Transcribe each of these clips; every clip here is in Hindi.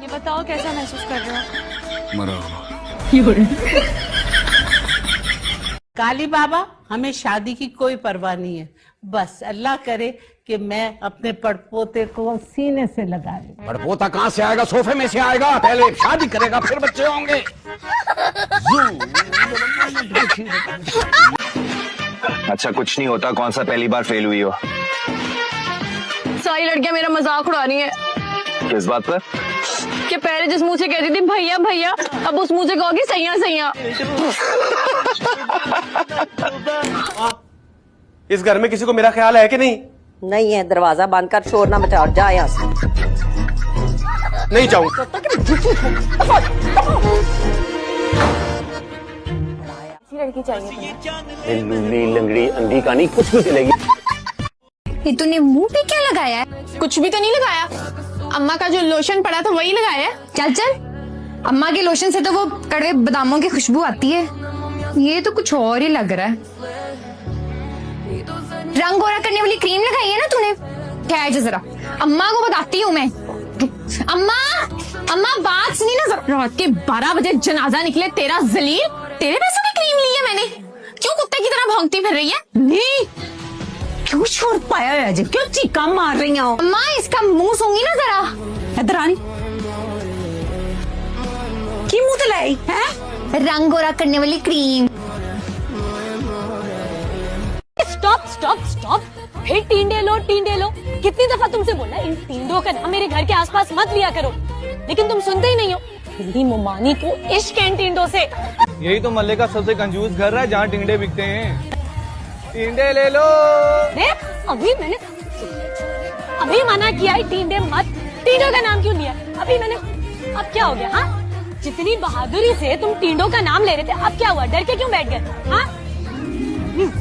ये बताओ कैसा महसूस कर रहे हो? मरा काली बाबा, हमें शादी की कोई परवाह नहीं है, बस अल्लाह करे कि मैं अपने पड़पोते को सीने से लगा लूं। पड़पोता कहाँ से आएगा? सोफे में से आएगा। पहले शादी करेगा फिर बच्चे होंगे। अच्छा कुछ नहीं होता, कौन सा पहली बार फेल हुई हो? सारी लड़कियां मेरा मजाक उड़ा रही है। किस बात पर? कि पहले जिस मुंह से कहती थी भैया भैया, अब उस मुंह से कहोगी सैया सैया। इस घर में किसी को मेरा ख्याल है कि नहीं? नहीं है, दरवाजा बंद कर, शोर ना मचा, जा यहाँ से। नहीं जाऊंगा। लड़की चाहिए लूली लंगड़ी अंधी कहानी कुछ भी चलेगी। ये तूने मुंह पे क्या लगाया है? कुछ भी तो नहीं लगाया, अम्मा का जो लोशन पड़ा था वही लगाया है। चल चल, अम्मा के लोशन से तो वो कड़वे बादामों की खुशबू आती है, ये तो कुछ और ही लग रहा है। रंग गोरा करने वाली क्रीम लगाई है ना तूने? क्या है जरा, अम्मा को बताती हूँ मैं। अम्मा अम्मा बात सुनी ना जरा। रात के 12 बजे जनाजा निकले तेरा जलील, तेरे पैसों की क्रीम ली है मैंने। क्यों कुत्ते की तरह भौंकती फिर रही है? नहीं क्यों शोर पाया है जी? क्यों चीका मार रही हो? अम्मा इसका मुंह सूंगी ना जरा। इधर आनी की मुंह तलाई है? रंग गोरा करने वाली क्रीम। स्टॉप स्टॉप स्टॉप, फिर टींडे लो टींडे लो। कितनी दफा तुमसे बोला इन टींडों का नाम मेरे घर के आसपास मत लिया करो, लेकिन तुम सुनते ही नहीं हो। मेरी मुमानी को इश्क है इन टींडों से। यही तो मल्ले का सबसे कंजूस घर है जहाँ टिंडे बिकते हैं। टिंडे ले लो। अभी मैंने अभी मना किया है, टींडे मत। टींडों का नाम क्यों लिया अभी मैंने? अब क्या हो गया? हाँ, जितनी बहादुरी से तुम टींडों का नाम ले रहे थे, अब क्या हुआ? डर के क्यों बैठ गए? हाँ,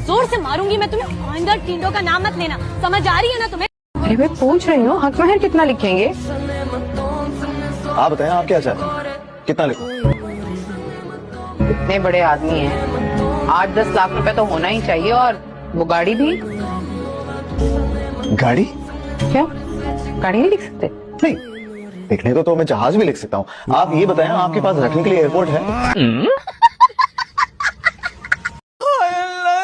जोर से मारूंगी मैं तुम्हें। आइंदा टींडों का नाम मत लेना, समझ आ रही है ना तुम्हें? अरे मैं पूछ रही हूँ, हक महर कितना लिखेंगे? आप बताएं, आप क्या चाहते हैं, कितना लिखूं? इतने बड़े आदमी हैं, 8-10 लाख रुपए तो होना ही चाहिए। और वो गाड़ी भी। गाड़ी? क्या गाड़ी नहीं लिख सकते? नहीं, लिखने को तो मैं जहाज भी लिख सकता हूँ। आप ये बताएं, आपके पास रखने के लिए एयरपोर्ट है?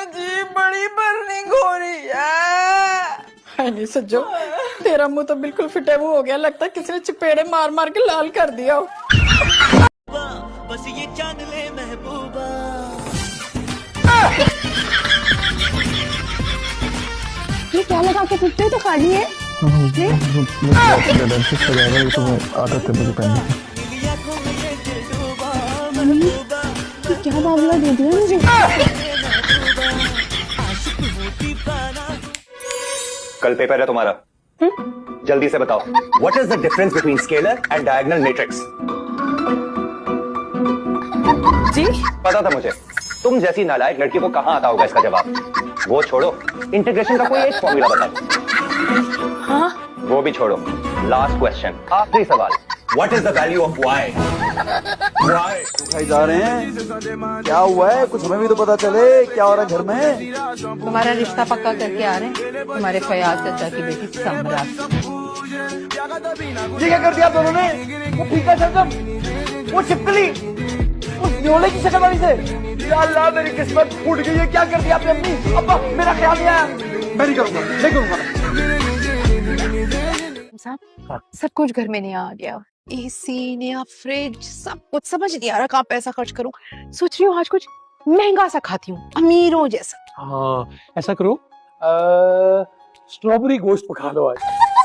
जी बड़ी बर्निंग हो रही है। नहीं सज्जो, तेरा मुंह तो बिल्कुल फिटे मुंह हो गया, लगता है किसी ने चपेड़े मार मार के लाल कर दिया हो। बस ये जान ले महबूबा। ये क्या लगा के फिरते हो? तो खाली है। क्या बाबला दे दिया मुझे? कल पेपर है तुम्हारा, जल्दी से बताओ। What is the difference between scalar and diagonal matrix? जी पता था मुझे, तुम जैसी नालायक लड़की को कहाँ आता होगा इसका जवाब। वो छोड़ो, इंटीग्रेशन का कोई एक फॉर्मूला बताओ। हाँ, वो भी छोड़ो, लास्ट क्वेश्चन, आखिरी सवाल, what is the value of Y? Y खाई जा रहे हैं, क्या हुआ है? कुछ हमें भी तो पता चले, क्या हो रहा है घर में? तुम्हारा रिश्ता पक्का करके आ रहे हैं तुम्हारे फयाज चाचा की बेटी सम्राट। ये क्या कर दिया आप दोनों ने? वो फीका शलजम, वो छिपकली, उस न्योले की शक्ल वाली से। या अल्लाह, मेरी किस्मत फूट गई है। क्या कर दिया आपने अपनी? अब्बा मेरा ख्याल नहीं आया। मैं नहीं करूंगा, नहीं करूंगा। सब कुछ घर में नहीं आ गया, एसी नया फ्रिज, सब कुछ समझ नहीं आ रहा कहाँ पैसा खर्च करूं। सोच रही हूँ आज कुछ महंगा सा खाती हूँ, अमीरों जैसा। हाँ, ऐसा करो, स्ट्रॉबेरी गोश्त पका लो आज।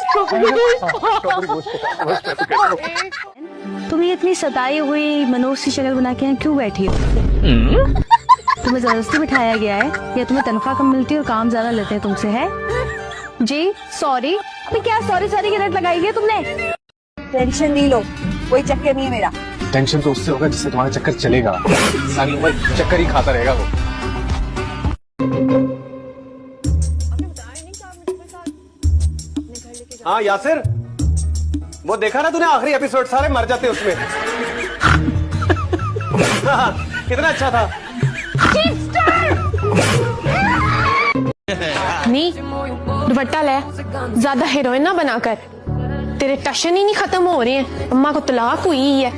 स्ट्रॉबेरी गोश्त पका लो, कैसे कहते हो? तुम ये इतनी सताई हुई मनोज सी शक्ल बना के यहाँ क्यों बैठी हो? तुम्हें जबरदस्ती बिठाया गया है या तुम्हें तनख्वाह कम मिलती है और काम ज्यादा लेते हैं तुमसे? है जी सॉरी। अभी क्या सॉरी सॉरी की रट लगाई है तुमने? टेंशन नहीं लो, कोई चक्कर नहीं है मेरा। टेंशन तो उससे होगा जिससे तुम्हारा चक्कर चलेगा। सारी उम्र चक्कर ही खाता रहेगा वो। हाँ यासिर, वो देखा ना तूने आखिरी एपिसोड, सारे मर जाते उसमें। कितना अच्छा था। नी दुपट्टा ले, ज्यादा हीरोइन ना बनाकर। तेरे टशन ही नहीं खत्म हो रहे हैं। अम्मा को तलाक हुई है।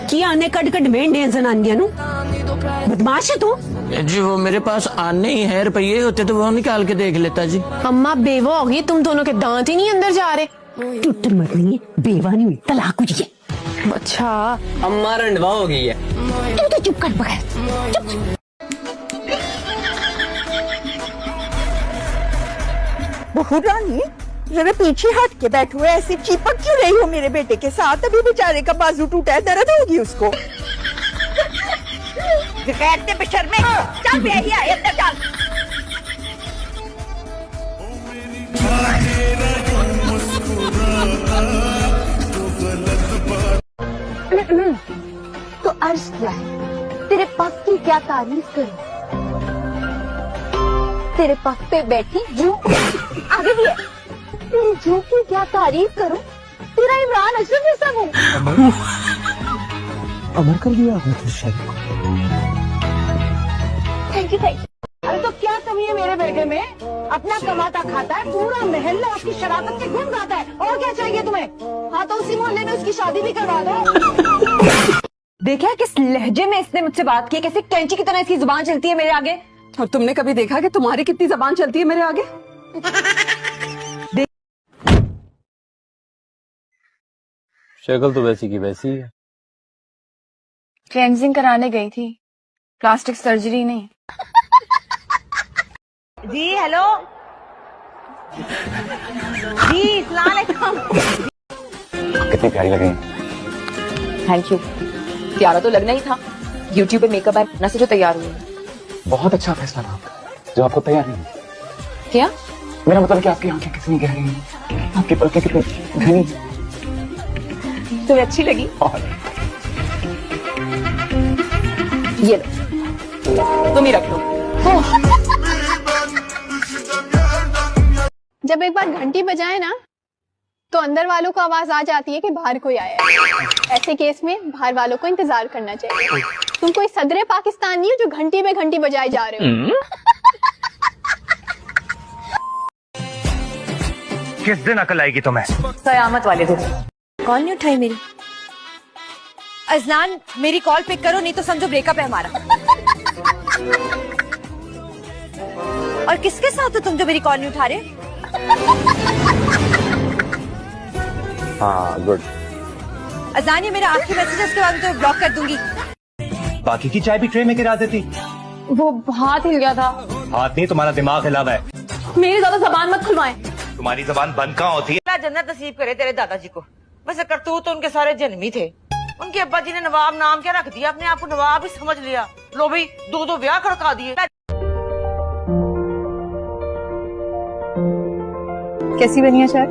की आने कट कट मेंढे जनानियां नु बदमाश है तू। जी वो मेरे पास आने ही है, रुपये होते तो वो निकाल के देख लेता जी। अम्मा बेवा होगी, तुम दोनों के दांत ही नहीं अंदर जा रहे। टुट्ट मत नहीं है, बेवा नहीं हुई, तलाक हुई है। अच्छा अम्मा रंडवा हो गई है। तू तो चुप कर बगैर चुप। बहू रानी जरा पीछे हट के बैठो, ऐसे चिपक क्यों रही हो मेरे बेटे के साथ? अभी बेचारे का बाजू टूटा है, दर्द होगी उसको। बेशर्मे, चल बेहिया, अंदर चल। तो अर्ज क्या है, तेरे पग की क्या तारीफ करूं? तेरे पग पे बैठी जू आगे भी है, तेरी जू की क्या तारीफ करूं? तेरा इमरान अशरफ जैसा हूँ। अमर कर दिया आपने तो शायद। Thank you thank you. अरे तो क्या कमी है मेरे बेटे में? अपना कमाता खाता है, पूरा मोहल्ला उसकी शरारत से घूम जाता है। और क्या चाहिए तुम्हें? हाँ तो उसी मोहल्ले में उसकी शादी भी करवा दो। देखा किस लहजे में इसने मुझसे बात की, कैसे कैंची की तरह इसकी जुबान चलती है मेरे आगे। और तुमने कभी देखा कि तुम्हारी कितनी जबान चलती है मेरे आगे? शक्ल तो वैसी की वैसी है। क्लेंजिंग कराने गई थी, प्लास्टिक सर्जरी नहीं। जी हेलो जी, सलाम अलैकुम। कितनी प्यारी लग रही है। Thank you. प्यारा तो लगना ही था, यूट्यूब पे मेकअप ऐप न से जो तैयार हुए। बहुत अच्छा फैसला था आपका, जो आपको तैयार नहीं है। क्या? मेरा मतलब कि आपकी आंखें कितनी गहरी हैं, आपकी पलकें कितनी घनी हैं। तुम्हें अच्छी लगी? ये लो, तुम ही रख लो। जब एक बार घंटी बजाए ना तो अंदर वालों को आवाज आ जाती है कि बाहर कोई आया है। ऐसे केस में बाहर वालों को इंतजार करना चाहिए। तुम कोई सदरे पाकिस्तान नहीं हो जो घंटी पे घंटी बजाए जा रहे हो। किस दिन अकल आएगी तुम्हें? कयामत वाले दिन। कॉल नहीं उठाई मेरी। अजलान मेरी कॉल पिक करो, नहीं तो समझो ब्रेकअप है हमारा। और किसके साथ हो तुम जो मेरी कॉल नहीं उठा रहे? हाँ गुड। अजलान ये मेरा आखिरी मैसेज है, उसके बाद मैं तो ब्लॉक कर दूंगी। बाकी की चाय भी ट्रे में गिरा देती। वो हाथ हिल गया था। हाथ नहीं, तुम्हारा दिमाग हिला हुआ है। मेरी ज्यादा जबान मत खुलवाएं। तुम्हारी जबान बंद कहाँ होती है? अल्लाह जन्नत नसीब करे तेरे दादाजी को। वैसे करतूत तो उनके सारे जन्मी थे। उनके अब्बा जी ने नवाब नाम क्या रख दिया, अपने आप को नवाब ही समझ लिया। लो भाई, दो ब्याह खड़का दिए। कैसी बनी है चाय?